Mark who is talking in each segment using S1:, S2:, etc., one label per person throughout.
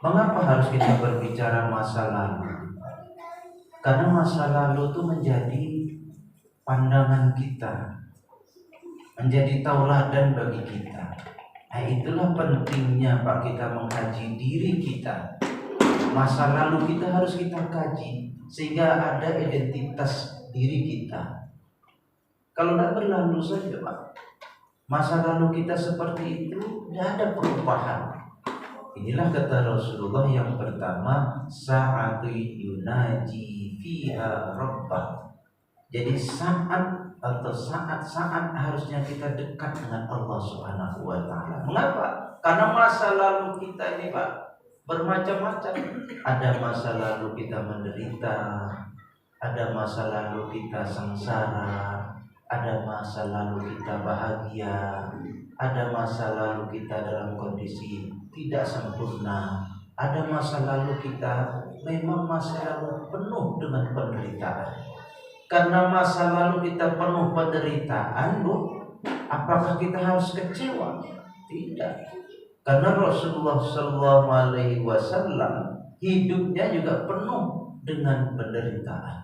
S1: Mengapa harus kita berbicara masa lalu? Karena masa lalu itu menjadi pandangan kita, menjadi tauladan bagi kita. Nah, itulah pentingnya Pak kita mengkaji diri kita. Masa lalu kita harus kita kaji sehingga ada identitas diri kita. Kalau tidak berlalu saja Pak, masa lalu kita seperti itu, tidak ada perubahan. Inilah kata Rasulullah yang pertama, sa'atu yunaji fiha rabbah. Jadi saat harusnya kita dekat dengan Allah Subhanahu wa taala. Mengapa? Karena masa lalu kita ini Pak bermacam-macam. Ada masa lalu kita menderita, ada masa lalu kita sengsara, ada masa lalu kita bahagia, ada masa lalu kita dalam kondisi tidak sempurna, ada masa lalu kita memang masa lalu penuh dengan penderitaan. Karena masa lalu kita penuh penderitaan, Bu, apakah kita harus kecewa? Tidak. Karena Rasulullah SAW hidupnya juga penuh dengan penderitaan.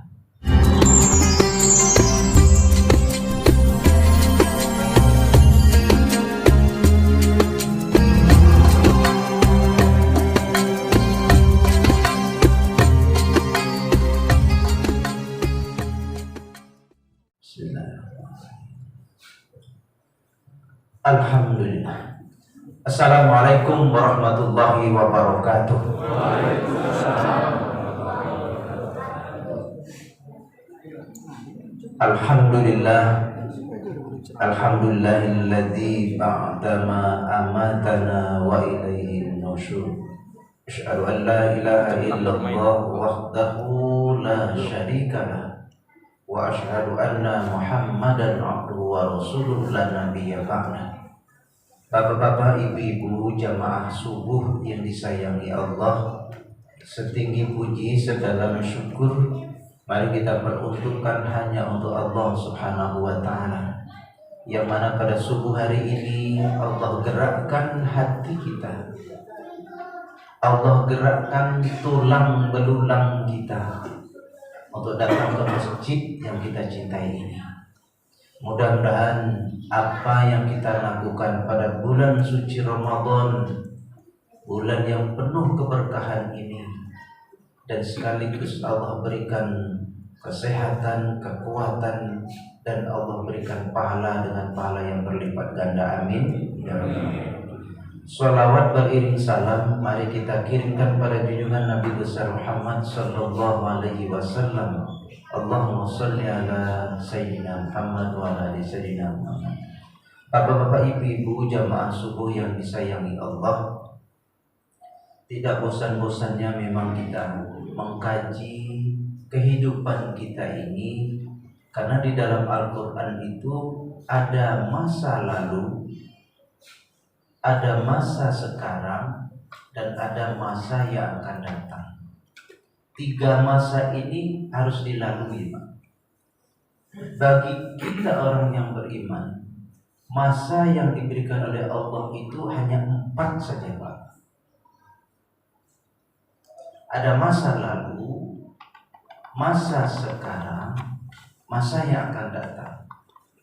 S1: Alhamdulillah. Assalamualaikum warahmatullahi wabarakatuh. Alhamdulillah. Alhamdulillahilladzi ba'dama amatana wa ilaihin nusyur. Asyhadu an la ilaha illallah wahdahu la syarikalah wa asyhadu anna Muhammadan abduhu wa rasuluhu la nabiyya ba'dah. Bapak-bapak, ibu-ibu, jamaah subuh yang disayangi Allah, setinggi puji sedalam syukur mari kita peruntukkan hanya untuk Allah Subhanahu wa taala. Yang mana pada subuh hari ini Allah gerakkan hati kita, Allah gerakkan tulang belulang kita untuk datang ke masjid yang kita cintai ini. Mudah-mudahan apa yang kita lakukan pada bulan suci Ramadan, bulan yang penuh keberkahan ini, dan sekaligus Allah berikan kesehatan, kekuatan, dan Allah berikan pahala dengan pahala yang berlipat ganda. Amin ya rabbal. Shalawat beriring salam mari kita kirimkan pada junjungan Nabi besar Muhammad sallallahu alaihi wasallam. Allahumma shalli ala sayyidina Muhammad wa ala ali sayyidina Muhammad. Bapak-bapak, ibu-ibu, jamaah subuh yang disayangi Allah, tidak bosan-bosannya memang kita mengkaji kehidupan kita ini, karena di dalam Al-Quran itu ada masa lalu, ada masa sekarang, dan ada masa yang akan datang. 3 masa ini harus dilalui, Pak. Bagi kita orang yang beriman, masa yang diberikan oleh Allah itu hanya 4 saja, Pak. Ada masa lalu, masa sekarang, masa yang akan datang.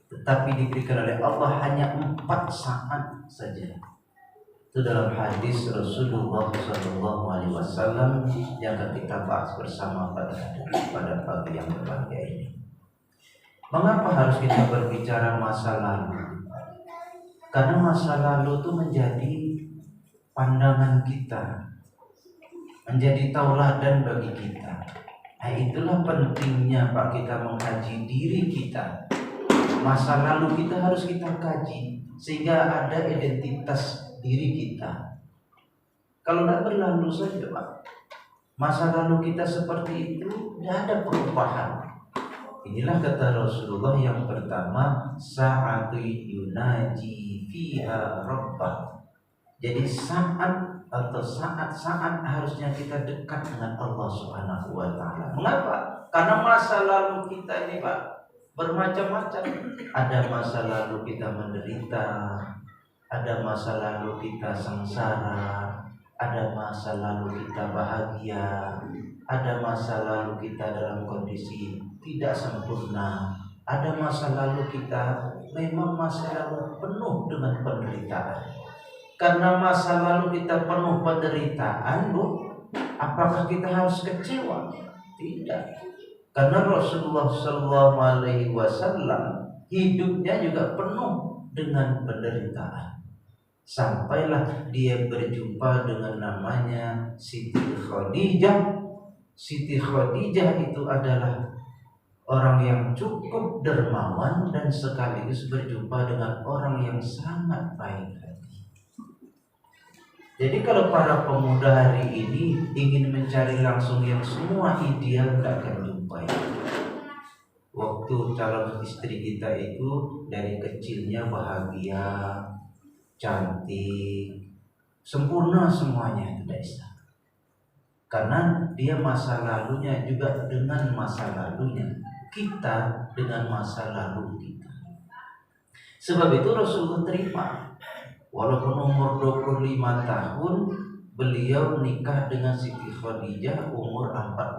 S1: Tetapi diberikan oleh Allah hanya 4 saat saja. Itu dalam hadis Rasulullah SAW yang kita bahas bersama pada pagi yang berbahagia ini. Mengapa harus kita berbicara masa lalu? Karena masa lalu itu menjadi pandangan kita, menjadi tauladan bagi kita. Nah, itulah pentingnya Pak kita mengkaji diri kita. Masa lalu kita harus kita kaji sehingga ada identitas diri kita. Kalau tidak berlalu saja Pak, masa lalu kita seperti itu, tidak ada perubahan. Inilah kata Rasulullah yang pertama, sa'atu yunaji fiha rabbah. Jadi saat harusnya kita dekat dengan Allah Subhanahu wa taala. Mengapa? Karena masa lalu kita ini Pak bermacam-macam. Ada masa lalu kita menderita, ada masa lalu kita sengsara, Ada masa lalu kita bahagia, ada masa lalu kita dalam kondisi tidak sempurna, ada masa lalu kita memang masa lalu penuh dengan penderitaan. Karena masa lalu kita penuh penderitaan, Bu, apakah kita harus kecewa? Tidak. Karena Rasulullah Shallallahu Alaihi Wasallam hidupnya juga penuh dengan penderitaan. Sampailah dia berjumpa dengan namanya Siti Khadijah. Siti Khadijah itu adalah orang yang cukup dermawan dan sekaligus berjumpa dengan orang yang sangat baik hati. Jadi kalau para pemuda hari ini ingin mencari langsung yang semua ideal, tidak akan jumpai. Waktu calon istri kita itu dari kecilnya bahagia, cantik, sempurna semuanya, tidak bisa. Karena dia masa lalunya juga dengan masa lalunya, kita dengan masa lalu kita. Sebab itu Rasulullah terima. Walaupun umur 25 tahun, beliau nikah dengan Siti Khadijah umur 40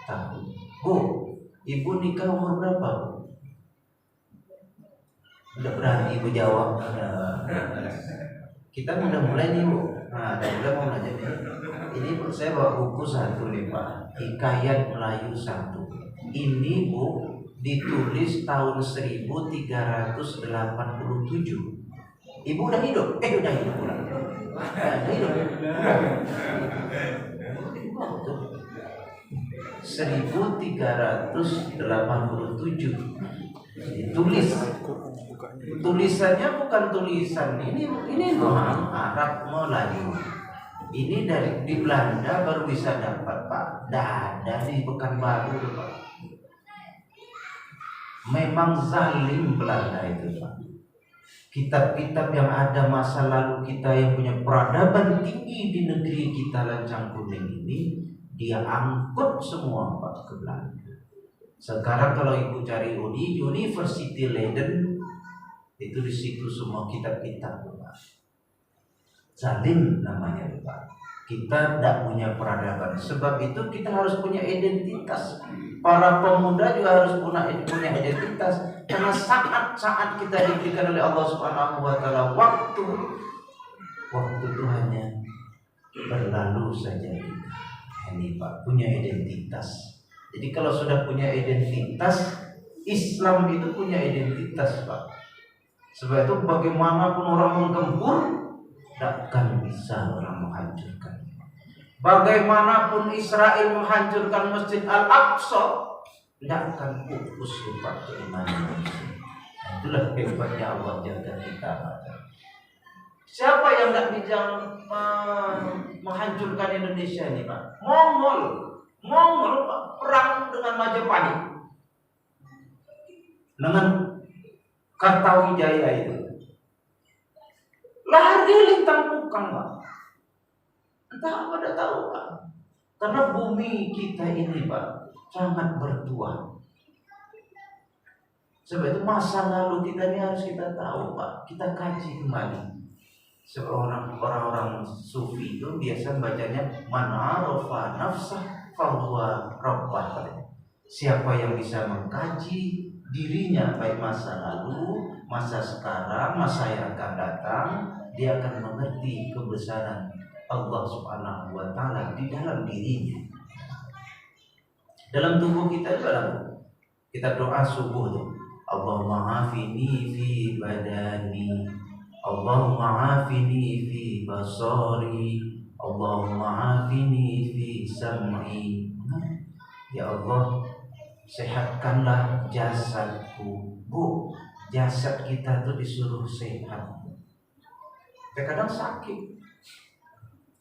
S1: tahun. Bu, ibu nikah umur berapa, Bu? Udah berani ibu jawab. Kita udah mulai nih, Bu. Nah, udah mau belajar. Ini saya bawa buku satu nih, Pak. Hikayat Melayu 1. Ini, Bu, ditulis tahun 1387. Ibu udah hidup? Udah hidup pula. Udah hidup. 1387 ditulis. Tulisannya bukan tulisan ini doang Arab Melayu. Ini dari di Belanda baru bisa dapat, Pak. Ada di Pekanbaru, Pak. Memang zalim Belanda itu, Pak. Kitab-kitab yang ada masa lalu kita yang punya peradaban tinggi di negeri kita Lancang Kuning ini, dia angkut semua, Pak, ke Belanda. Sekarang kalau ibu cari University Leiden, itu di situ semua kitab-kitab, Pak. Zalim namanya, Pak. Kita tidak punya peradaban. Sebab itu kita harus punya identitas. Para pemuda juga harus punya identitas. Karena saat-saat kita diberikan oleh Allah Subhanahu wa taala waktu itu hanya berlalu saja. Ini, Pak, punya identitas. Jadi kalau sudah punya identitas, Islam itu punya identitas, Pak. Sebab itu bagaimanapun orang menggempur, takkan bisa orang menghancurkan. Bagaimanapun Israel menghancurkan Masjid Al-Aqsa, tidak akan pupus lupa keimanan manusia. Itulah hebatnya Allah jaga kita. Siapa yang tidak bisa menghancurkan Indonesia ini, Pak? Mongol, Pak, perang dengan Majapahit, dengan Kartawijaya itu. Lahir dia lintang pukang, Pak. Entah apa, tidak tahu, Pak. Karena bumi kita ini, Pak, sangat bertuah. Sebab itu masa lalu kita ini harus kita tahu, Pak. Kita kaji kembali. Orang-orang sufi itu biasa bacanya man arafa nafsah fahuwa rabbah. Siapa yang bisa mengkaji dirinya, baik masa lalu, masa sekarang, masa yang akan datang, dia akan mengerti kebesaran Allah Subhanahu wa taala di dalam dirinya. Dalam tubuh kita kita doa subuh tuh. Allahumma afini fi badani, Allahumma afini fi basari, Allahumma afini fi sam'i. Ya Allah, sehatkanlah jasadku. Bu, jasad kita tuh disuruh sehat. Terkadang sakit.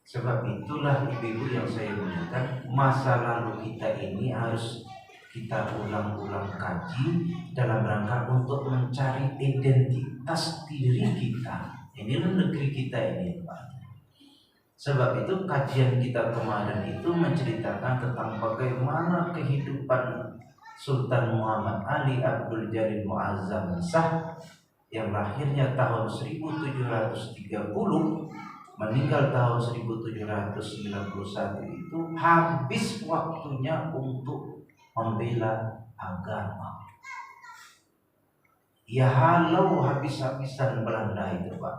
S1: Sebab itulah ibu-ibu yang saya muliakan, masa lalu kita ini harus kita ulang-ulang kaji dalam rangka untuk mencari identitas diri kita. Inilah negeri kita ini, Pak. Sebab itu kajian kita kemarin itu menceritakan tentang bagaimana kehidupan Sultan Muhammad Ali Abdul Jalil Muazzam Shah yang lahirnya tahun 1730 meninggal tahun 1791 itu habis waktunya untuk membela agama. Ya halau habis-habisan Belanda itu Pak.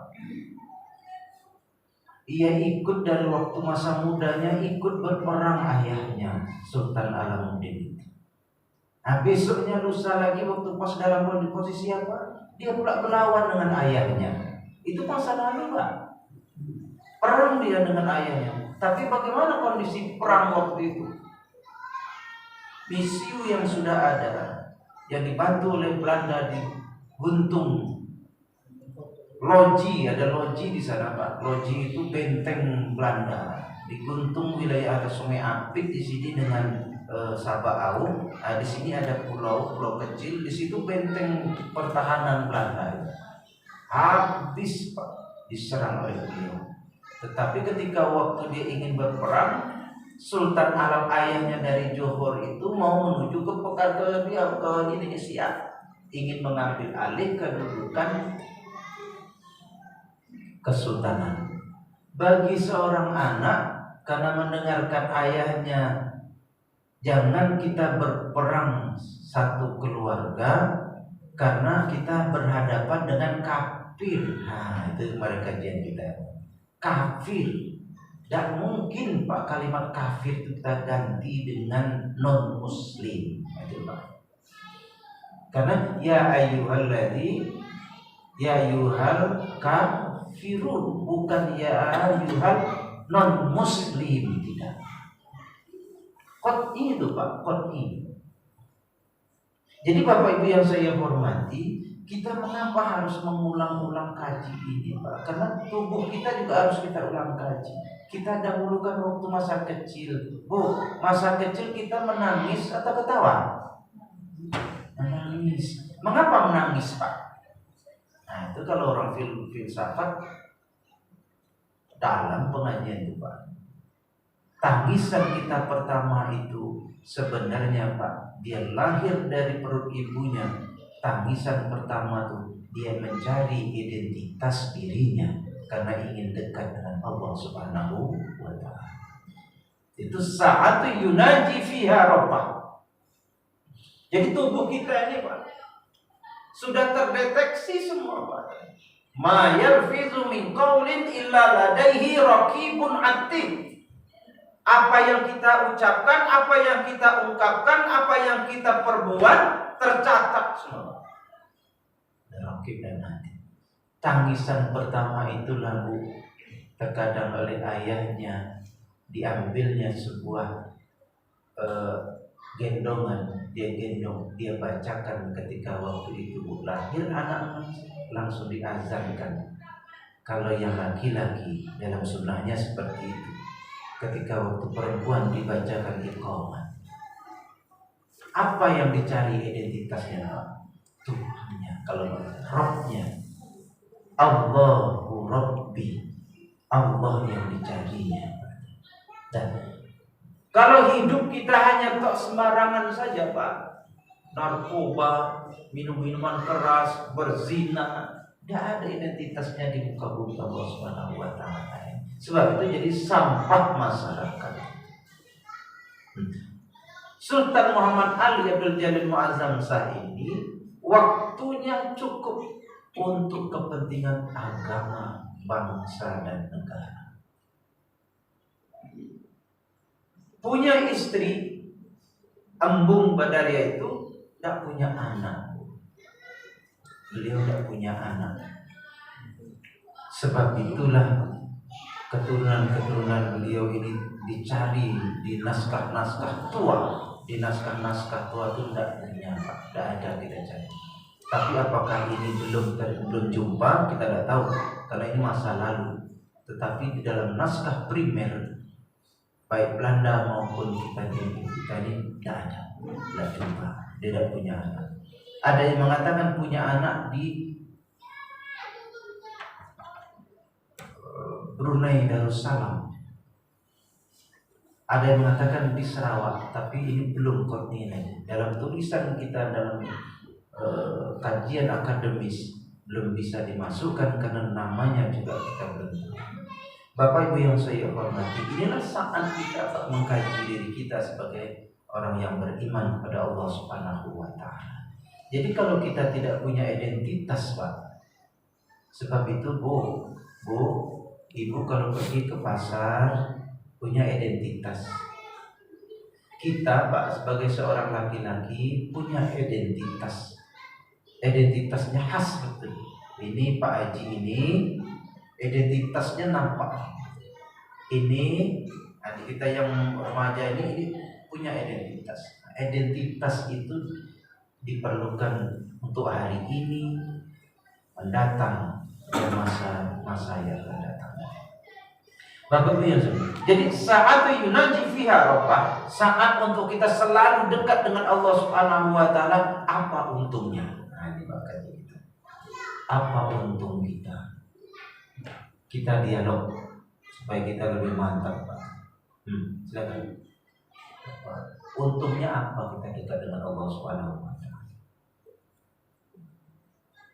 S1: Ia ikut dari waktu masa mudanya, ikut berperang ayahnya Sultan Alamuddin. Nah besoknya lusa lagi waktu pas dalam posisi apa? Dia pula berlawan dengan ayahnya. Itu masa lalu Pak. Perang dia dengan ayahnya. Tapi bagaimana kondisi perang waktu itu? Misiu yang sudah ada, yang dibantu oleh Belanda di Guntung Loji, ada Loji di sana Pak. Loji itu benteng Belanda di Guntung, wilayah atas Sungai Apit di sini dengan Sabah Aung. Nah, di sini ada pulau kecil, di situ benteng pertahanan Belanda. Habis Pak diserang oleh beliau. Tetapi ketika waktu dia ingin berperang, Sultan Alam ayahnya dari Johor itu mau menuju ke Indonesia, ingin mengambil alih kedudukan kesultanan. Bagi seorang anak, karena mendengarkan ayahnya, jangan kita berperang satu keluarga karena kita berhadapan dengan kafir. Nah, itu kemarin kajian kita. Kafir. Dan mungkin Pak kalimat kafir itu kita ganti dengan non muslim. Itu Pak. Karena ya ayyuhal kafirun, bukan ya ayyuhal non muslim, tidak. Qat'i itu Pak, qat'i. Jadi Bapak Ibu yang saya hormati, kita mengapa harus mengulang-ulang kaji ini Pak? Karena tubuh kita juga harus kita ulang kaji. Kita dahulukan waktu masa kecil. Bu, masa kecil kita menangis atau ketawa? Menangis. Mengapa menangis Pak? Nah itu kalau orang filsafat dalam pengajian itu Pak. Tangisan kita pertama itu sebenarnya Pak, dia lahir dari perut ibunya. Tangisan pertama tuh dia mencari identitas dirinya karena ingin dekat dengan Allah Subhanahu wa ta'ala. Itu saat yunaji fiha rabbah. Jadi tubuh kita ini Pak sudah terdeteksi semua Pak. Ma yalfizu min qaulin illa ladaihi raqibun atid. Apa yang kita ucapkan, apa yang kita ungkapkan, apa yang kita perbuat tercatat semua. Raqib dan atid. Tangisan pertama itu lalu terkadang oleh ayahnya diambilnya sebuah gendongan, dia gendong, dia bacakan ketika waktu itu lahir anak langsung diazankan. Kalau yang laki-laki dalam sunnahnya seperti itu. Ketika waktu perempuan dibacakan iqamah. Apa yang dicari identitasnya Pak? Tuhannya. Kalau Rabbnya, Allahu Rabbi, Allah yang dicarinya. Dan kalau hidup kita hanya tok sembarangan saja Pak, narkoba, minum-minuman keras, berzina, tidak ada identitasnya di muka bumi Allah Subhanahu wa ta'ala. Sebab itu jadi sampah masyarakat. Sultan Muhammad Ali Abdul Jalil Muazzam Shah ini waktunya cukup untuk kepentingan agama, bangsa dan negara. Punya istri, Embung Badaria itu tidak punya anak. Beliau tidak punya anak. Sebab itulah keturunan-keturunan beliau ini dicari di naskah-naskah tua. Di naskah-naskah tua itu tidak punya, tidak ada, kita cari. Tapi apakah ini belum jumpa, kita tidak tahu. Karena ini masa lalu. Tetapi di dalam naskah primer baik Belanda maupun kita ini tidak ada, tidak jumpa, dia tidak punya anak. Ada yang mengatakan punya anak di Brunei Darussalam, ada yang mengatakan di Sarawak, tapi ini belum koordinasi. Dalam tulisan kita dalam kajian akademis belum bisa dimasukkan karena namanya juga kita belum tahu. Bapak Ibu yang saya hormati, inilah saat kita mengkaji diri kita sebagai orang yang beriman kepada Allah Subhanahu wa taala. Jadi kalau kita tidak punya identitas, Pak. Sebab itu Bu, Ibu kalau pergi ke pasar punya identitas. Kita, Pak, sebagai seorang laki-laki punya identitas. Identitasnya khas betul. Ini Pak Haji ini identitasnya nampak. Ini adik kita yang remaja ini punya identitas. Identitas itu diperlukan untuk hari ini mendatang dan masa yang akan datang. Bapak Ibu yang sempurna. Jadi saat yunaji fiha rabbah, saat untuk kita selalu dekat dengan Allah Subhanahu wa taala, apa untungnya? Nah, ini makanya kita. Apa untung kita? Kita dialog supaya kita lebih mantap, Pak. Silakan. Untungnya apa kita dekat dengan Allah Subhanahu wa taala?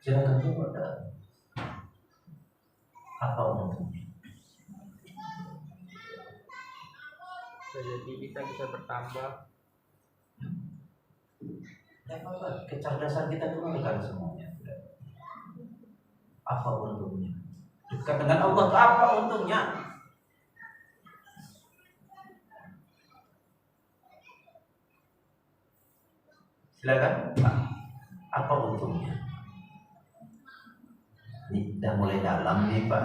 S1: Silakan coba. Apa untungnya?
S2: Jadi kita bisa bertambah.
S1: Kecerdasan kita kembalikan semuanya. Apa untungnya? Dekat dengan Allah, apa untungnya? Silakan, Pak. Apa untungnya? Ini udah mulai dalam nih, Pak.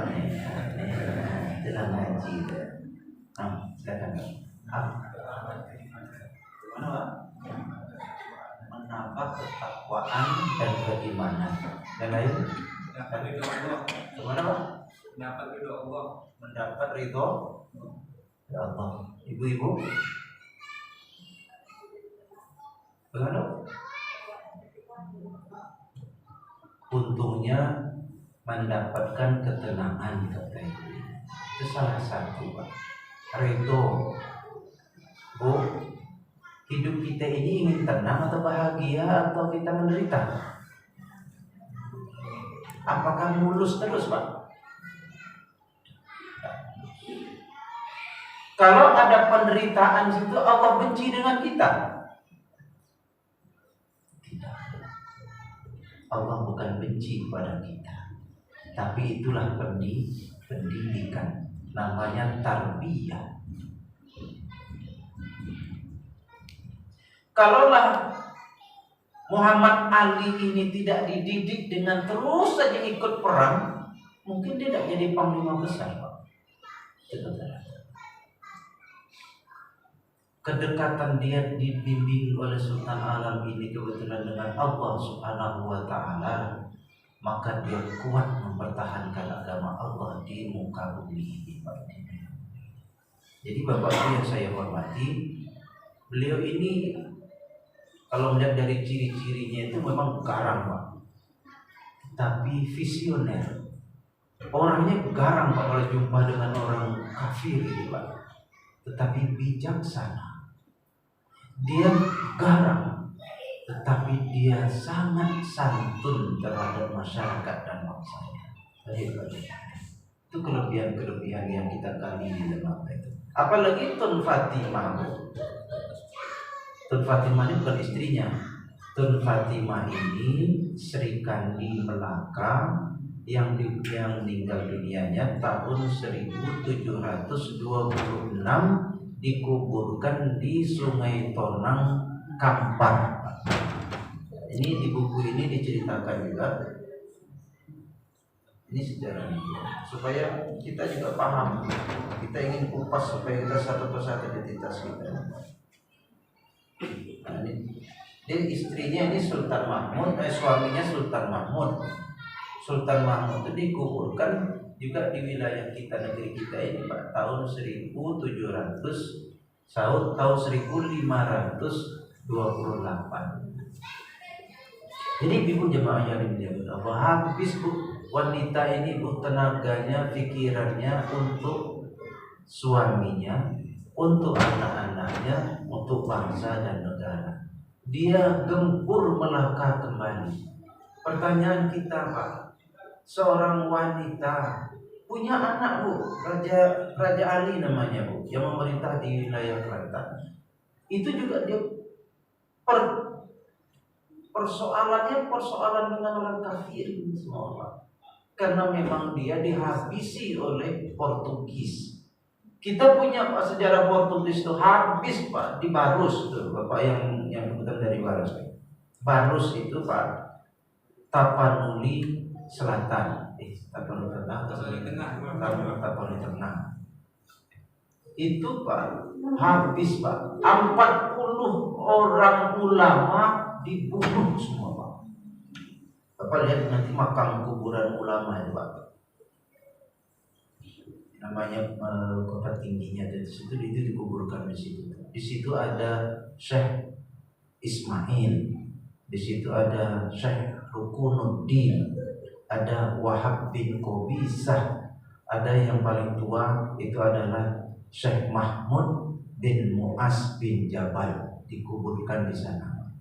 S1: Dalam ngaji. Silakan. Gimana, Pak? Menambah ketakwaan dan keimanan. Dan lain? Gimana, Pak?
S2: Mendapat ridho Allah.
S1: Mendapat ridho ya Allah. Ibu-ibu, bagaimana? Untungnya mendapatkan ketenangan, kata ibu. Itu salah satu, Pak. Ridho. Bu, hidup kita ini ingin tenang atau bahagia atau kita menderita? Apakah mulus terus, Pak? Kalau ada penderitaan situ, Allah benci dengan kita? Tidak. Allah bukan benci kepada kita, tapi itulah pendidikan. Namanya tarbiyah. Kalaulah Muhammad Ali ini tidak dididik dengan terus saja ikut perang, mungkin dia tidak jadi panglima besar, Pak. Kedekatan dia dibimbing oleh Sultan Alam ini kebetulan dengan Allah Subhanahu wa taala, maka dia kuat mempertahankan agama Allah di muka bumi ini. Jadi Bapak Ibu yang saya hormati, beliau ini kalau melihat dari ciri-cirinya itu memang garang, Pak. Tapi visioner. Orangnya garang, Pak, kalau jumpa dengan orang kafir itu, Pak. Tetapi bijaksana. Dia garang, tetapi dia sangat santun terhadap masyarakat dan bangsanya. Itu kelebihan-kelebihan yang kita kali di dalam itu. Apalagi Tun Fatimah. Tun Fatimah ini bukan istrinya. Tun Fatimah ini Sri Kandi Melaka yang meninggal dunianya tahun 1726, dikuburkan di Sungai Tonang, Kampar. Ini di buku ini diceritakan juga. Ini sejarahnya supaya kita juga paham. Kita ingin kupas supaya kita satu persatu identitas kita. Nah, ini istrinya ini Sultan Mahmud, suaminya Sultan Mahmud. Sultan Mahmud itu dikuburkan juga di wilayah kita, negeri kita ini, Pak, tahun 1700 tahun 1528. Jadi ibu jemaah yang dimuliakan Allah, habis Bu wanita ini, Bu, tenaganya, pikirannya untuk suaminya, untuk anak-anaknya, untuk bangsa dan negara. Dia gempur melangkah kembali. Pertanyaan kita, Pak, seorang wanita punya anak Bu, Raja Ali namanya Bu, yang memerintah di wilayah Kelantan. Itu juga dia persoalannya persoalan dengan orang kafir semua Pak. Karena memang dia dihabisi oleh Portugis. Kita punya Pak sejarah Portugis itu habis Pak di Barus tuh Bapak yang kebetulan dari Barus. Barus itu Pak Tapanuli Selatan, Tapanuli Tengah, Tapanuli Tengah. Itu Pak habis Pak 40 orang ulama dibunuh semua Pak. Bapak lihat nanti makam kuburan ulama itu Pak. Namanya kota tingginya dari situ itu dikuburkan di situ. Di situ ada Syekh Ismail, di situ ada Syekh Rukunuddin, ada Wahab bin Qobisah, ada yang paling tua itu adalah Syekh Mahmud bin Mu'az bin Jabal, dikuburkan di sana.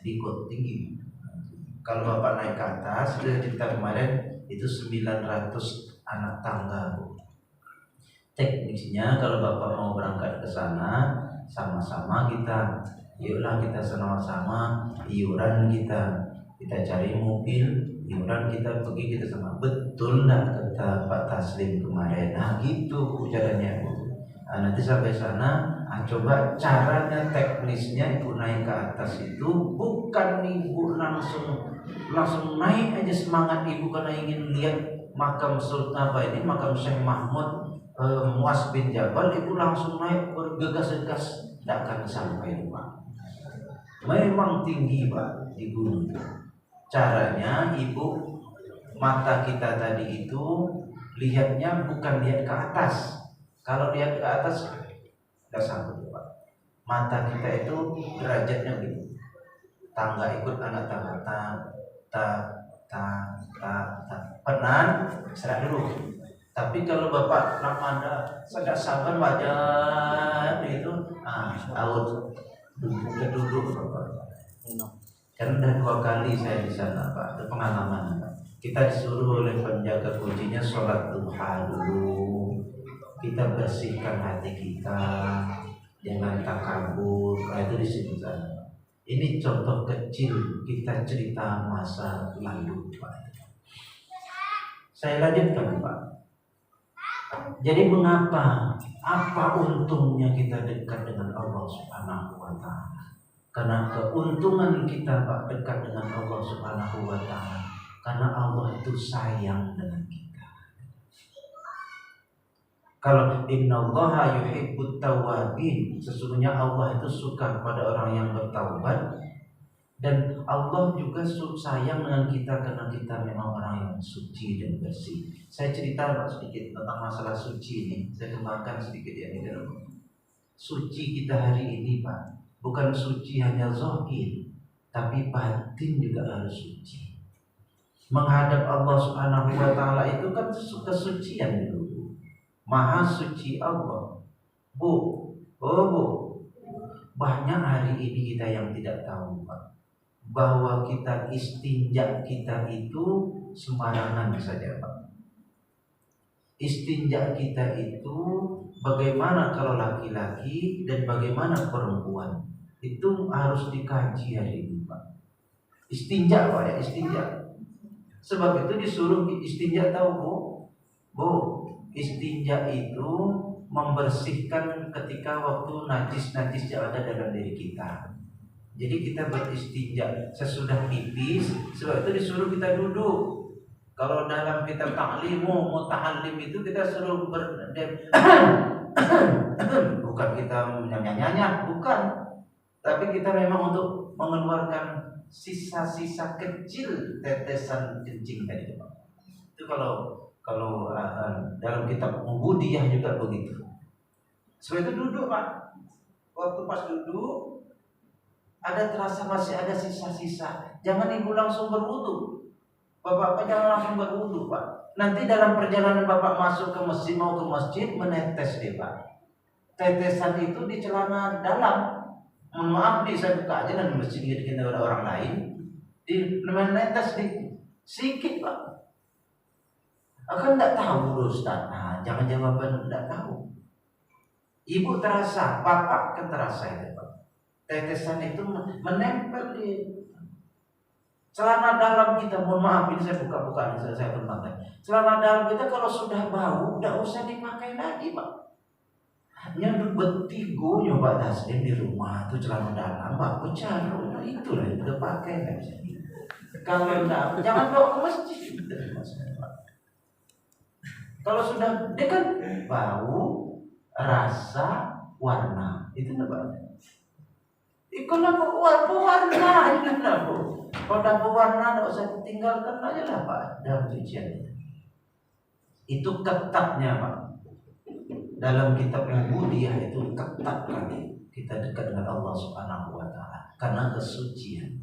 S1: Di kota tinggi. Kalau Bapak naik ke atas, sudah cerita kemarin itu 900 anak tangga Bu. Teknisnya kalau Bapak mau berangkat ke sana, sama-sama kita, yuklah kita sama-sama iuran kita cari mobil, iuran kita pergi kita sama. Betul nggak kata Pak Taslim kemarin? Nah gitu caranya Bu. Nah, nanti sampai sana, coba caranya teknisnya Ibu naik ke atas itu bukan Ibu langsung naik aja semangat Ibu karena ingin lihat makam Sultan makam Syekh Mahmud Mu'az bin Jabal, Ibu langsung naik bergegas-gegas, tidak akan sampai Pak. Memang tinggi Pak di gunung. Caranya Ibu, mata kita tadi itu lihatnya bukan lihat ke atas. Kalau lihat ke atas tidak sanggup Pak. Mata kita itu derajatnya gitu. Tangga ikut anak tangga, penan serak dulu. Tapi kalau Bapak Anda sedang sabar wajah itu, out duduk Bapak. Karena udah 2 kali saya di sana Pak, itu pengalaman Pak. Kita disuruh oleh penjaga kuncinya sholat duha dulu. Kita bersihkan hati kita, jangan takabur. Itu di situ sana. Ini contoh kecil kita cerita masa lalu Pak. Saya lanjutkan Pak. Jadi mengapa? Apa untungnya kita dekat dengan Allah Subhanahu wa taala? Karena keuntungan kita Pak dekat dengan Allah Subhanahu wa taala karena Allah itu sayang dengan kita. Kalau innallaha yuhibbut tawwabin, sesungguhnya Allah itu suka pada orang yang bertaubat. Dan Allah juga sayang dengan kita karena kita memang orang yang suci dan bersih. Saya cerita Pak sedikit tentang masalah suci ini. Saya kembangkan sedikit ya ini. Suci kita hari ini Pak, bukan suci hanya zahir, tapi batin juga harus suci. Menghadap Allah Subhanahu wa taala itu kan kesucian dulu. Maha suci Allah. Bu. Banyak hari ini kita yang tidak tahu Pak, bahwa kita istinja kita itu sembarangan saja Pak. Istinja kita itu bagaimana kalau laki-laki dan bagaimana perempuan, itu harus dikaji hari ini Pak. Istinja Pak ya, istinja. Sebab itu disuruh istinja, tahu Bu? Istinja itu membersihkan ketika waktu najis-najis yang ada dalam diri kita. Jadi kita beristinja sesudah pipis, sebab itu disuruh kita duduk. Kalau dalam kitab ta'limu muta'allim itu kita suruh bukan kita nyanyi-nyanyi, bukan. Tapi kita memang untuk mengeluarkan sisa-sisa kecil tetesan kencing tadi Pak. Itu kalau dalam kitab Ubudiyah juga begitu. Sebab itu duduk Pak. Waktu pas duduk ada terasa masih ada sisa-sisa. Jangan Ibu langsung berwudu. Bapak jangan langsung berwudu Pak. Nanti dalam perjalanan Bapak masuk ke masjid, mau ke masjid, menetes deh Pak. Tetesan itu di celana dalam. Mohon maaf nih, saya buka aja dan masjid kita ada orang lain. Di menetes di sikit Pak. Akan tidak tahu Ustaz. Nah, jangan jawaban tidak tahu. Ibu terasa, bapak kan terasa itu Pak. Tetesan itu menempel di celana dalam kita. Mohon maaf ini saya buka-buka, saya berpantai. Celana dalam kita kalau sudah bau, tidak usah dipakai lagi Pak. Hanya betigo nyoba taslim di rumah itu celana dalam, Pak pecah, itulah itu pakai nggak bisa. Kalau tidak, jangan bawa ke masjid. Kalau sudah dia kan bau, rasa, warna itu namanya. Kalau warna itu kenapa? Kalau dapat warna tidak usah ditinggalkan aja lah Pak dalam cucian itu. Itu ketatnya Pak. Dalam kitab Ubudiyah itu ketat kali kita dekat dengan Allah Subhanahu wa taala karena kesucian.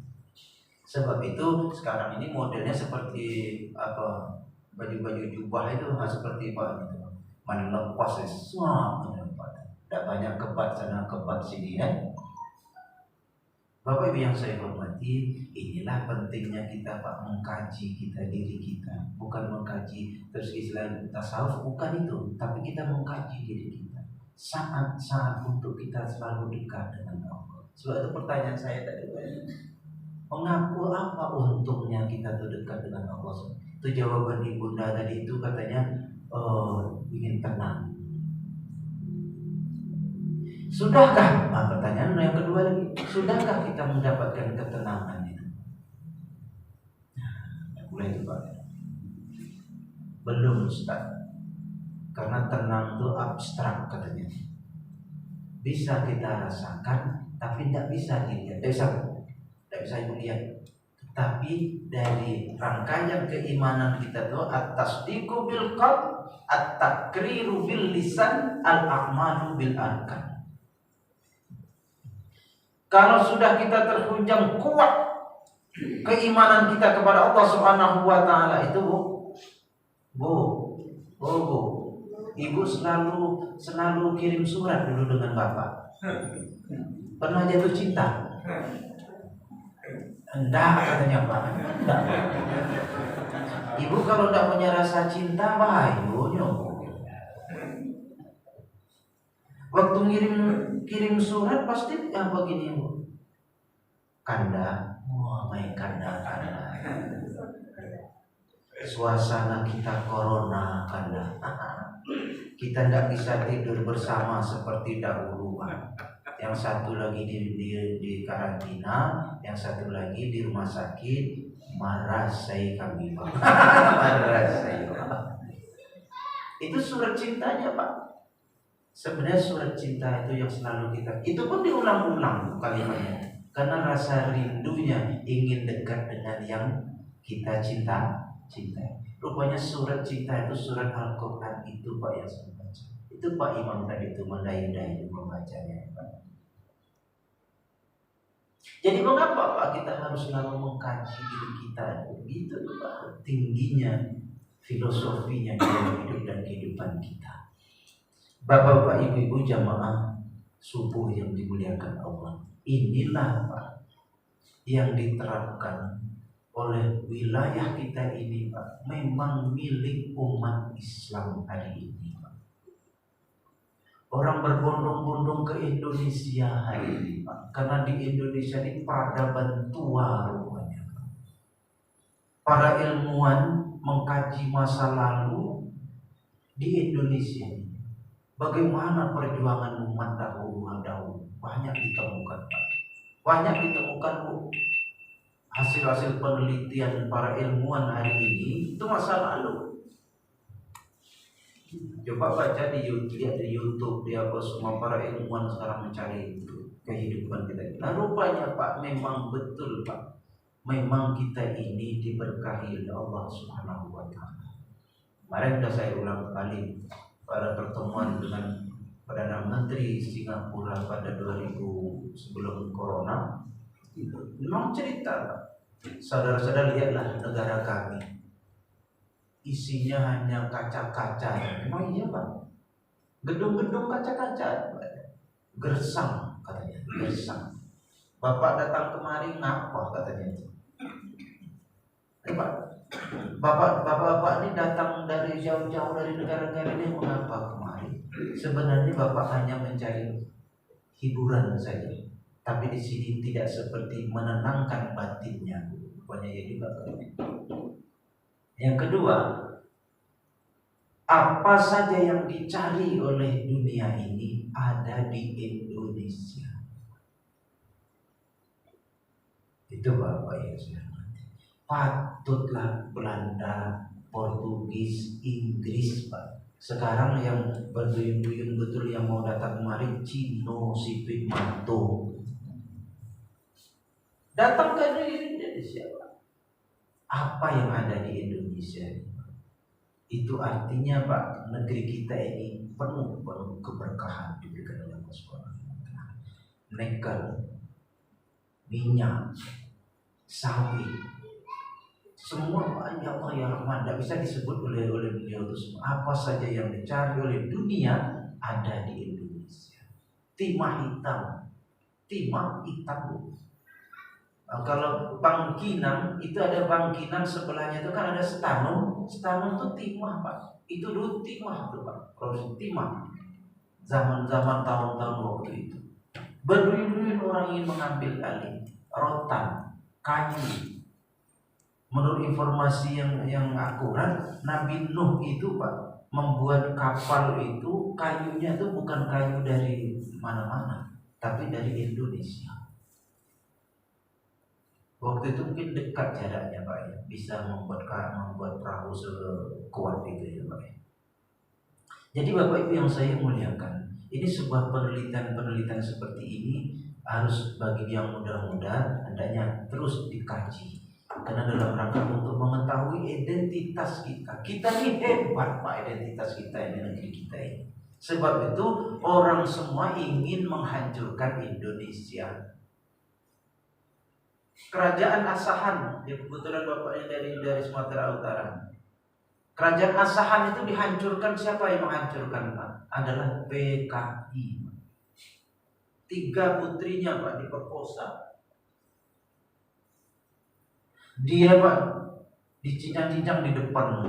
S1: Sebab itu sekarang ini modelnya seperti apa? Baju-baju jubah itu seperti apa gitu. Mana lepas semua tidak banyak kebat sana kebat sini ya. Bapak Ibu yang saya hormati, inilah pentingnya kita Pak mengkaji kita diri kita, bukan mengkaji terus istilah tasawuf, bukan itu, tapi kita mengkaji diri kita. Saat-saat untuk kita selalu dekat dengan Allah. Sebab itu pertanyaan saya tadi, mengaku apa untungnya kita tuh dekat dengan Allah? Itu jawaban ibunda tadi itu katanya, ingin tenang. Sudahkah? Nah, pertanyaan yang kedua lagi, sudahkah kita mendapatkan ketenangan itu? Nah, mulai itu Pak. Belum Ustaz. Karena tenang itu abstrak katanya. Bisa kita rasakan, tapi tidak bisa dilihat. Tidak bisa dilihat. Tapi dari rangkaian keimanan kita tuh at-tasdiqu bil qalb, at-takriru bil lisan, al-a'malu bil arkan. Kalau sudah kita terhunjam kuat keimanan kita kepada Allah Subhanahu wa taala itu, Bu, Ibu selalu kirim surat dulu dengan Bapak. Pernah jatuh cinta? Enggak katanya Pak. Enggak. Ibu kalau enggak punya rasa cinta, bahayanya. Waktu kirim surat pasti yang begini Bu. Kanda, main kanda. Suasana kita corona Kanda. Kita tidak bisa tidur bersama seperti dahulu Pak. Yang satu lagi di karantina, yang satu lagi di rumah sakit. Marah saya kami Pak. Marah saya Pak. Itu surat cintanya Pak. Sebenarnya surat cinta itu yang selalu kita, itu pun diulang-ulang kalimatnya, karena rasa rindunya ingin dekat dengan yang kita cinta. Rupanya surat cinta itu surat Al-Quran itu Pak yang saya baca. Itu Pak Imam tadi itu mendayung-dayung membacanya Pak. Jadi mengapa Pak kita harus selalu mengkaji diri kita? Begitu Pak tingginya filosofinya dalam hidup dan kehidupan kita. Bapak-bapak, ibu-ibu jamaah subuh yang dimuliakan Allah, inilah Pak yang diterapkan oleh wilayah kita ini Pak, memang milik umat Islam hari ini Pak. Orang berbondong-bondong ke Indonesia hari ini Pak, karena di Indonesia ini peradaban tua rupanya Pak. Para ilmuwan mengkaji masa lalu di Indonesia ini. Bagaimana perjuangan umat dahulu banyak ditemukan Pak. Banyak ditemukan Bu. Hasil-hasil penelitian para ilmuwan hari ini itu masa lalu. Coba baca di YouTube di apa semua para ilmuwan sekarang mencari kehidupan kita. Nah rupanya Pak memang betul Pak. Memang kita ini diberkahi oleh Allah Subhanahu wa taala. Kemarin sudah saya ulang kembali pada pertemuan dengan Perdana Menteri Singapura pada 2000 sebelum Corona, memang cerita, saudara-saudara lihatlah negara kami, isinya hanya kaca-kaca. Memang iya Pak, gedung-gedung kaca-kaca, gersang katanya, gersang. Bapak datang kemari ngapa katanya itu? Pak, Bapak-bapak ini datang dari jauh-jauh dari negara-negara ini mengapa kemari? Sebenarnya Bapak hanya mencari hiburan saja. Tapi di sini tidak seperti menenangkan batinnya. Pokoknya ya juga. Yang kedua, apa saja yang dicari oleh dunia ini ada di Indonesia. Itu Bapak ya saya. Patutlah Belanda, Portugis, Inggris Pak. Sekarang yang berduyun-duyun betul yang mau datang kemarin Cino, Sipit, Manto. Datang ke Indonesia Pak. Apa yang ada di Indonesia? Itu artinya Pak, negeri kita ini penuh keberkahan diberikan oleh Allah Subhanahu wa taala. Nikel, minyak, sawit, semua Pak, ya Allah ya Rahman, tidak bisa disebut oleh beliau itu semua. Apa saja yang dicari oleh dunia ada di Indonesia. Timah hitam. Nah, kalau Bangkinang itu ada Bangkinang, sebelahnya itu kan ada Stanung itu timah Pak. Itu dulu timah tuh Pak, produksi timah. Zaman-zaman tahun-tahun waktu itu. Berduyun-duyun orang ingin mengambil alih rotan, kayu. Menurut informasi yang akurat, Nabi Nuh itu Pak membuat kapal itu kayunya itu bukan kayu dari mana-mana, tapi dari Indonesia. Waktu itu mungkin dekat jaraknya Pak ya, bisa membuat perahu sekuat itu ya Pak ya. Jadi Bapak Ibu yang saya muliakan, ini sebuah penelitian seperti ini harus bagi yang muda-muda hendaknya terus dikaji. Karena dalam rangka untuk mengetahui identitas kita. Kita ini hebat Pak, identitas kita ini, negeri kita ini. Sebab itu orang semua ingin menghancurkan Indonesia. Kerajaan Asahan, ya kebetulan bapaknya dari Sumatera Utara. Kerajaan Asahan itu dihancurkan, siapa yang menghancurkan Pak? Adalah PKI. 3 putrinya Pak diperkosa. Dia Pak dicincang-cincang di depan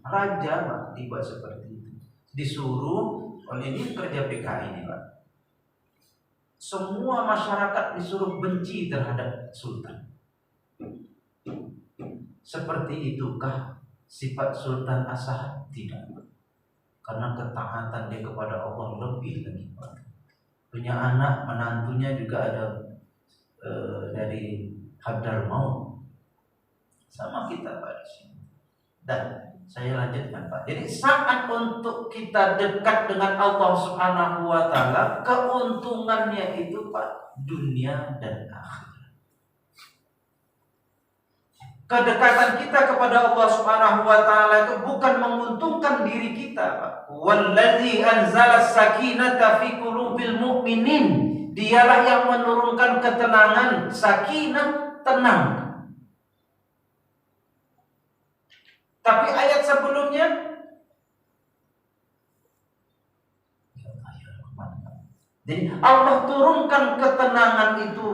S1: raja Pak, dibuat seperti itu. Disuruh oleh ini kerja PKI ini Pak. Semua masyarakat disuruh benci terhadap sultan. Seperti itukah sifat Sultan Asahan? Tidak. Karena ketaatan dia kepada Allah lebih lagi Pak. Punya anak, menantunya juga ada dari Hadar Maut. Sama kita Pak di sini. Dan saya lanjutkan Pak. Jadi saat untuk kita dekat dengan Allah Subhanahu wa taala, keuntungannya itu Pak dunia dan akhirat. Kedekatan kita kepada Allah Subhanahu wa taala itu bukan menguntungkan diri kita Pak. Wallazi anzalas sakinata fi qulubil mu'minin. Dialah yang menurunkan ketenangan, sakinah, tenang. Tapi ayat sebelumnya jadi Allah turunkan ketenangan itu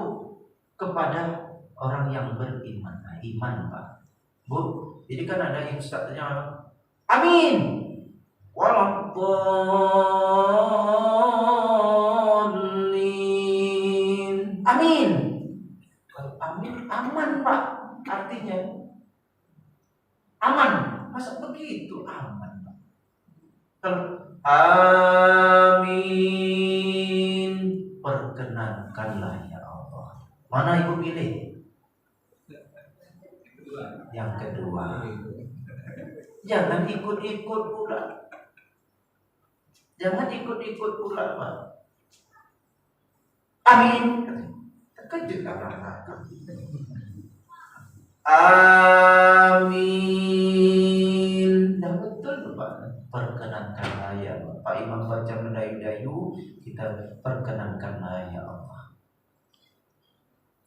S1: kepada orang yang beriman. Nah, iman Pak. Bu, jadi kan ada instantnya amin. Waladdallin. Amin. Amin aman Pak. Artinya aman. Masa begitu aman Pak? Amin. Perkenankanlah ya Allah. Mana ibu pilih? Yang kedua. Jangan ikut-ikut pula. Jangan ikut-ikut pula Pak. Amin. Terkejut orang-orang. Amin. Dan betul Pak. Perkenankanlah ya Allah. Pak Imam baca mendayu-dayu, kita perkenankanlah ya Allah.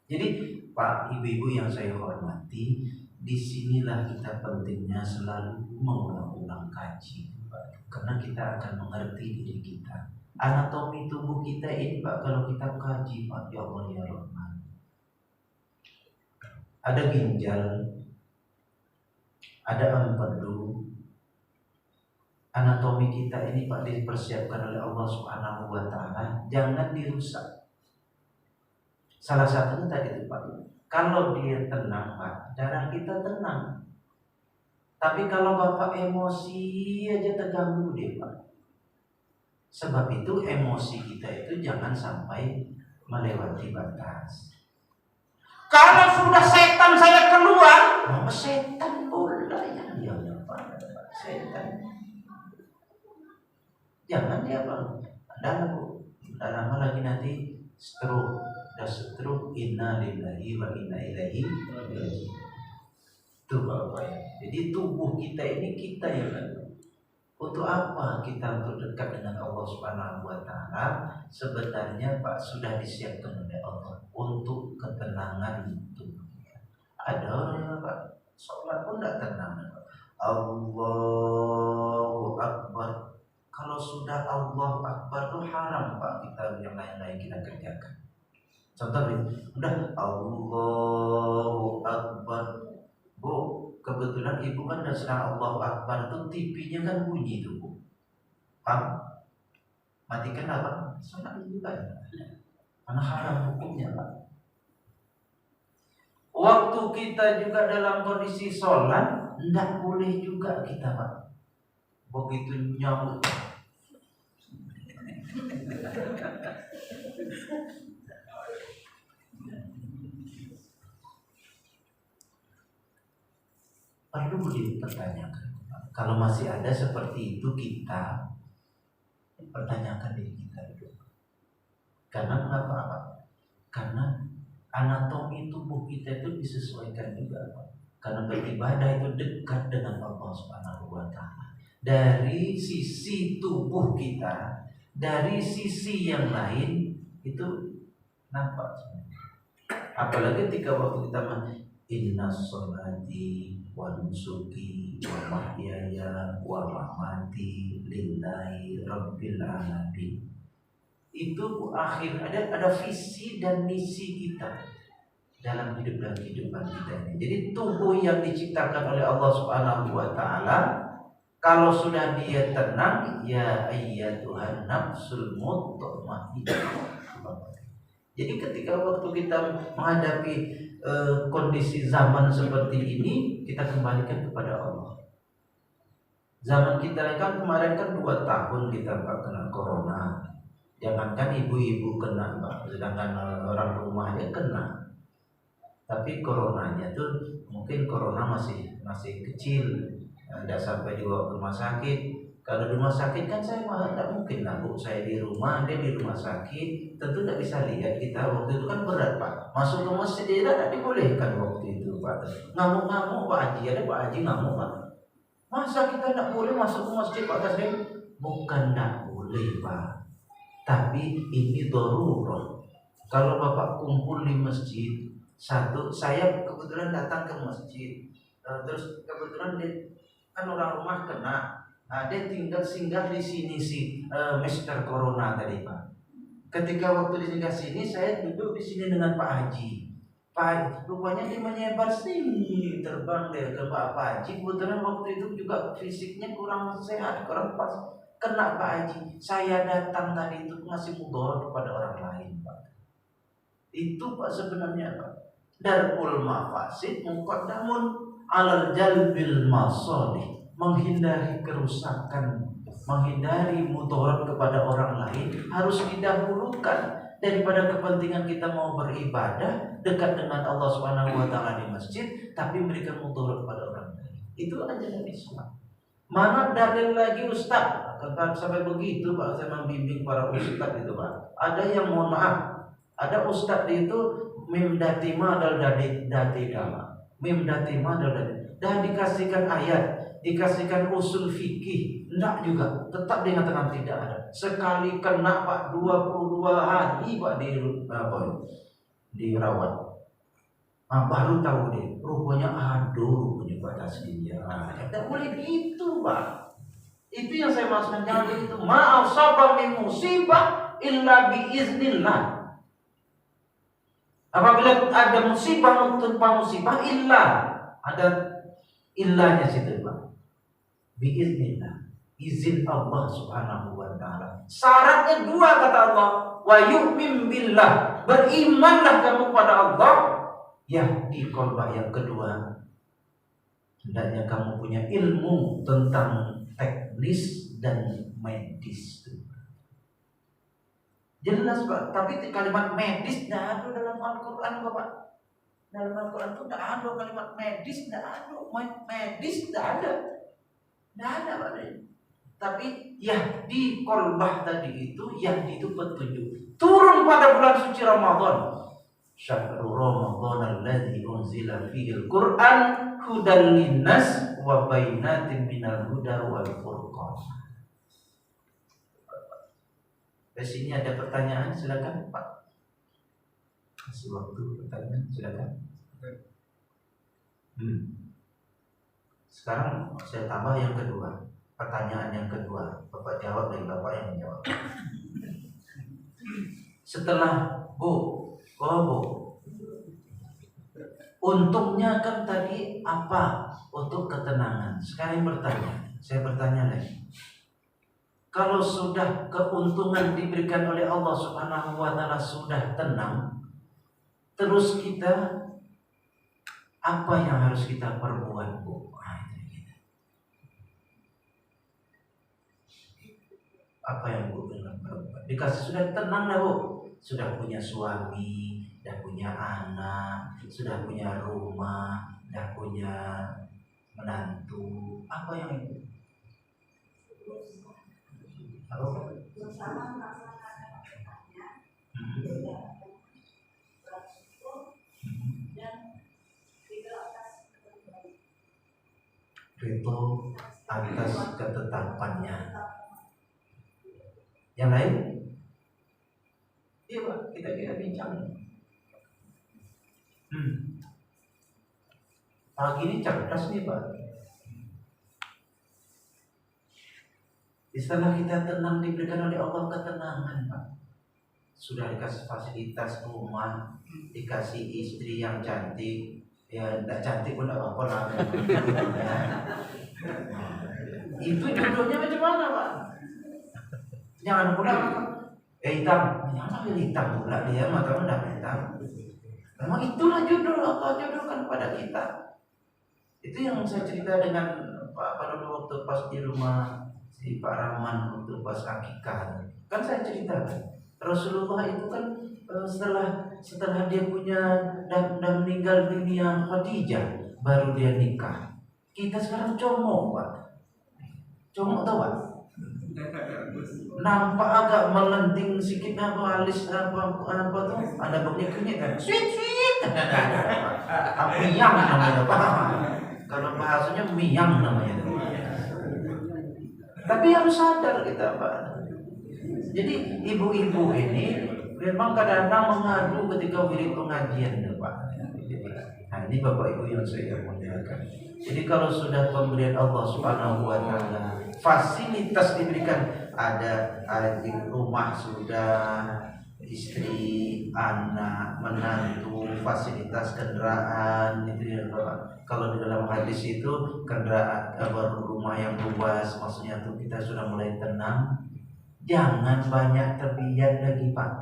S1: Jadi Pak, ibu-ibu yang saya hormati, disinilah kita pentingnya selalu mengulang-ulang kaji Pak. Karena kita akan mengerti diri kita. Anatomi tubuh kita ini Pak, kalau kita kaji Pak, ya Allah ya Rahman. Ada ginjal, ada empedu. Anatomi kita ini Pak dipersiapkan oleh Allah Subhanahu wa taala, jangan dirusak. Salah satunya tadi itu Pak, kalau dia tenang Pak, darah kita tenang. Tapi kalau Bapak emosi aja terganggu dia Pak. Sebab itu emosi kita itu jangan sampai melewati batas. Kalau sudah setan saya keluar, mau setan pula yang dia Pak, setan. Jangan dia Pak, ada lama lagi nanti stroke, inna lillahi wa inna ilaihi raji'un. Itu Bapak ya. Jadi tubuh kita ini kita yang lalu. Untuk apa kita untuk dekat dengan Allah Subhanahu wa taala? Sebenarnya Pak sudah disiapkan oleh Allah untuk ketenangan tubuh kita. Ada orang Pak sholat pun tidak tenang. Allahu Akbar. Kalau sudah Allahu Akbar itu haram Pak kita yang lain-lain kita kerjakan. Contoh udah Allahu Akbar. Bu, kebetulan ibu kan sedang Allahu Akbar itu TV-nya kan bunyi itu Bu. Pak, matikan apa? Sholat juga ya. Karena haram hukumnya Pak. Waktu kita juga dalam kondisi sholat, tidak boleh juga kita Pak. Begitu nyamuk. Perlu dipertanyakan. Kalau masih ada seperti itu kita pertanyakan diri kita itu. Karena kenapa? Karena anatomi tubuh kita itu disesuaikan juga. Karena beribadah itu dekat dengan Allah Subhanahu wa taala. Dari sisi tubuh kita, dari sisi yang lain itu nampak. Apalagi ketika waktu kita inna sholati wa nusuki wa mahyaya wa mamati lillahi rabbil alamin. Itu akhir ada visi dan misi kita dalam hidup dan kehidupan kita ini. Jadi tubuh yang diciptakan oleh Allah Subhanahu wa taala, kalau sudah dia tenang, ya ayyatuhan nafsul mutmainnah. Jadi ketika waktu kita menghadapi kondisi zaman seperti ini, kita kembalikan kepada Allah. Zaman kita kan kemarin kan 2 tahun kita Pak kena corona. Jangankan ibu-ibu kena Pak, sedangkan orang rumah aja kena. Tapi coronanya tuh mungkin corona masih kecil, tidak sampai dibawa ke rumah sakit. Kalau di rumah sakit kan saya malah tidak mungkin lah Bu, saya di rumah, dia di rumah sakit, tentu tidak bisa lihat kita. Waktu itu kan berat Pak, masuk ke masjid tidak dibolehkan waktu itu Pak. Ngamuk-ngamuk Pak Haji, ada Pak Haji ngamuk Pak. Masa kita tidak boleh masuk ke masjid Pak Taslim? Bukan tidak boleh Pak, tapi ini darurat. Kalau Bapak kumpul di masjid, saya kebetulan datang ke masjid, terus kebetulan dia kan orang rumah kena. Nah, dia tinggal singgah di sini Mister Corona tadi Pak. Ketika waktu di singgah sini, saya duduk di sini dengan Pak Haji. Pak, rupanya dia menyebar sini, terbang dia ke Pak Haji. Kebetulan waktu itu juga fisiknya kurang sehat, kurang pas. Kena Pak Haji. Saya datang tadi itu ngasih mudarat kepada orang lain Pak. Itu Pak sebenarnya Pak. Darul mafasid muqaddamun alal jalbil masalih. Menghindari kerusakan, menghindari mudarat kepada orang lain harus didahulukan daripada kepentingan kita mau beribadah dekat dengan Allah Subhanahu wa taala di masjid tapi memberikan mudarat kepada orang lain. Itu ajaran Islam. Mana dalil lagi Ustaz? Tentang sampai begitu Pak, saya membimbing para ustaz itu Pak. Ada yang mohon maaf, ada ustaz itu mimdatima dal dati dama. Mimdatima dal dati. Dan dikasihkan ayat, dikasihkan usul fikih, enggak juga, tetap dikatakan tidak ada. Sekali kena Pak 22 hari Pak dirawat. Nah, baru tahu deh, rupanya aduh punya batas dia. Tidak boleh gitu Pak. Itu yang saya maksudkan, jangan begitu. Maaf sabab min musibah illa biiznillah. Apabila ada musibah menimpa musibah illa ada Illahnya situ Pak. Biiznillah, izin Allah Subhanahu wa taala. Syaratnya dua kata Allah, wa yu'min billah, berimanlah kamu pada Allah. Yahdi qalbah, yang kedua, hendaknya kamu punya ilmu tentang teknis dan medis. Jelas Pak, tapi kalimat medis tidak ada dalam Al-Quran Bapak. Dalam Al-Quran itu tidak ada kalimat medis, tidak ada. Medis tidak ada. Tidak ada Pak. Tapi Yahdi qalbah tadi itu, Yahdi itu petunjuk. Turun pada bulan suci Ramadan. Syahrul Ramadan alladzi unzila fihi al-Qur'an hudan linnas wa bainatin minal huda wal furqan. Di sini ada pertanyaan, silakan Pak. Kasih waktu pertanyaan, silakan. Sekarang saya tambah yang kedua. Pertanyaan yang kedua, Bapak jawab dari Bapak yang menjawab. Setelah Bu, untungnya kan tadi apa? Untuk ketenangan. Sekarang saya bertanya lagi. Kalau sudah keuntungan diberikan oleh Allah Subhanahu wa taala, sudah tenang, terus kita apa yang harus kita perbuat, Bu? Apa yang Bu bilang perbuat? Dikasih sudah tenang dah Bu, sudah punya suami, sudah punya anak, sudah punya rumah, sudah punya menantu. Apa yang itu? Apa? Ridho atas ketetapannya. Yang lain? Iya Pak, kita bincang. Pagi ini cerdas nih Pak. Setelah kita tenang, diberikan oleh Allah ketenangan Pak. Sudah dikasih fasilitas rumah, dikasih istri yang cantik. Ya tidak cantik pun tidak apa-apa lah. Itu jodohnya macam mana Pak? Jangan pula hitam, jangan hitam pula dia mata tidak hitam. Memang itulah jodoh Allah jodohkan pada kita. Itu yang saya cerita dengan Pak pada waktu pas di rumah si Pak Rahman waktu pas akikah. Kan saya ceritakan Rasulullah itu kan setelah dia punya dan meninggal dunia Khadijah baru dia nikah. Kita sekarang comok Pak. Comok tahu Pak? Nampak agak melenting sedikit alis apa tuh ada kunyit kan sweet miang namanya Pak. Kalau bahasanya miang namanya. Tapi harus sadar kita Pak. Jadi ibu-ibu ini memang kadang-kadang mengadu ketika wirid pengajian Pak. Nah ini Bapak Ibu yang saya muliakan. Jadi kalau sudah pemberian Allah Subhanahu wa taala, fasilitas diberikan, ada di rumah sudah, istri, anak, menantu, fasilitas kendaraan itu ya Bapak. Kalau di dalam hadis itu kendaraan rumah yang luas, maksudnya itu kita sudah mulai tenang. Jangan banyak terbiat lagi Pak.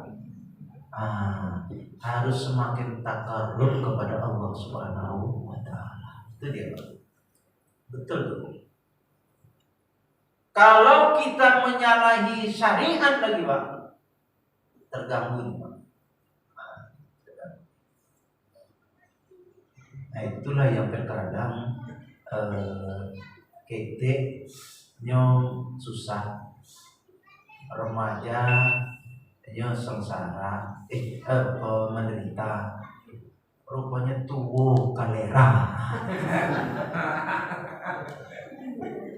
S1: Harus semakin takarrub kepada Allah Subhanahu wa taala. Itu dia Pak. Betul tuh. Kalau kita menyalahi syariat lagi Pak, terganggu Pak. Nah itulah yang terkadang kita nyom susah, remaja nyom sengsara, menderita, rupanya tubuh kalera.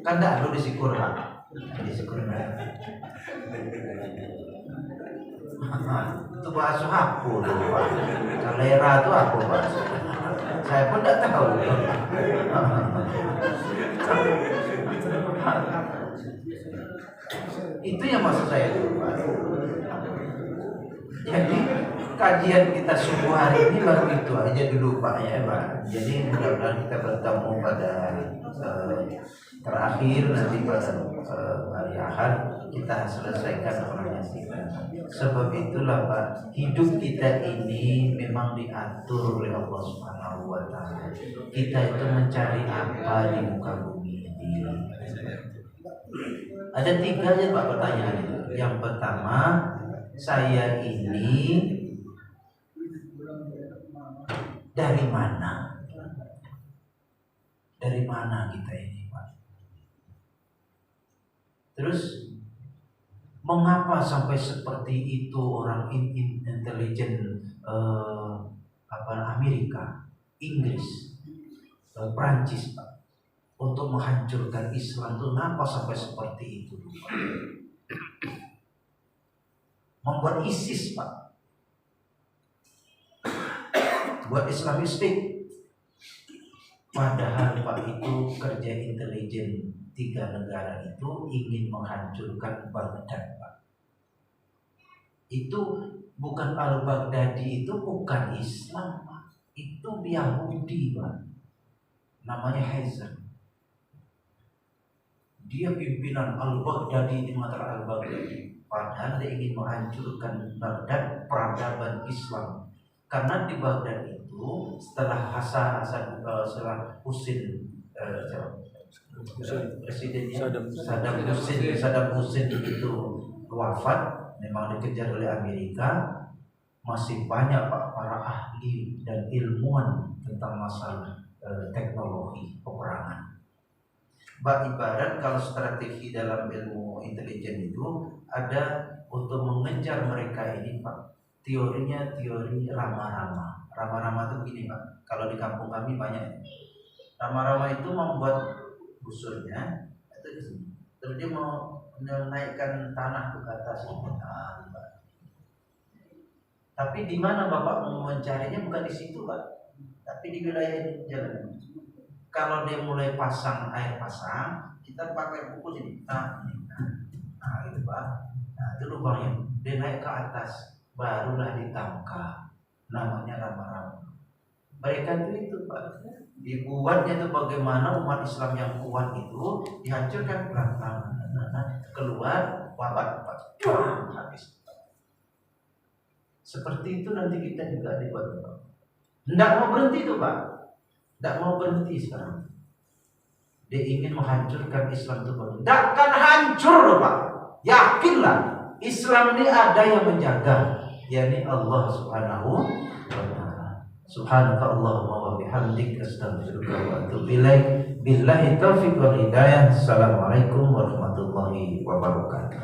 S1: Kan tak perlu disikur Pak, disikur itu bahasa aku Pak. Kalera itu apa Pak? Saya pun tidak tahu. Itu yang maksud saya Pak. Jadi kajian kita subuh hari ini baru itu aja dulu Pak ya Pak. Jadi mudah-mudahan kita bertemu pada terakhir nanti pada hari Ahad kita selesaikan orangnya kita. Sebab itulah Pak, hidup kita ini memang diatur oleh Allah Subhanahu wa taala. Kita itu mencari apa di muka bumi ini. Ada 3 aja Pak pertanyaan itu. Yang pertama, saya ini dari mana? Dari mana kita ini, Pak? Terus mengapa sampai seperti itu orang intelijen Amerika, Inggris, Prancis, Pak, untuk menghancurkan Islam itu kenapa sampai seperti itu, Pak? Membuat ISIS, Pak, buat Islamistik. Padahal Pak itu kerja intelijen 3 negara itu ingin menghancurkan Baghdad, Pak. Itu bukan Al-Baghdadi, itu bukan Islam, Pak. Itu Yahudi, Pak. Namanya Haizan. Dia pimpinan Al-Baghdadi di mata Al-Baghdadi. Padahal dia ingin menghancurkan Baghdad, peradaban Islam. Karena di Baghdad itu setelah setelah Husin presidennya Saddam Hussein itu wafat, memang dikejar oleh Amerika. Masih banyak Pak para ahli dan ilmuwan tentang masalah teknologi peperangan. Ibarat kalau strategi dalam ilmu intelijen itu ada untuk mengejar mereka ini Pak. Teorinya teori rama-rama. Rama-rama itu begini Pak. Kalau di kampung kami banyak. Rama-rama itu membuat busurnya itu di sini. Terus dia mau menaikkan tanah ke atas ini. Tapi di mana Bapak mau mencarinya bukan di situ Pak. Tapi di wilayah jalan. Kalau dia mulai pasang air pasang, kita pakai pukul sini. Nah, itu Pak. Nah, itu lubangnya. Dia naik ke atas, barulah ditangkap. Namanya rama-rama. Mereka itu Pak. Dibuatnya itu bagaimana umat Islam yang kuat itu dihancurkan pelan-pelan. Keluar wabah Pak. Habis. Seperti itu nanti kita juga dibuat Pak. Tidak mau berhenti itu Pak. Tidak mau berhenti sekarang. Dia ingin menghancurkan Islam itu. Tidak akan hancur loh Pak. Yakinlah Islam ini ada yang menjaga, yakni Allah Subhanahu wa ta'ala. Subhanaka Allahumma wa bihamdik astaghfiruka wa atubu ilaik. Billahi taufiq wal hidayah. Assalamualaikum warahmatullahi wabarakatuh.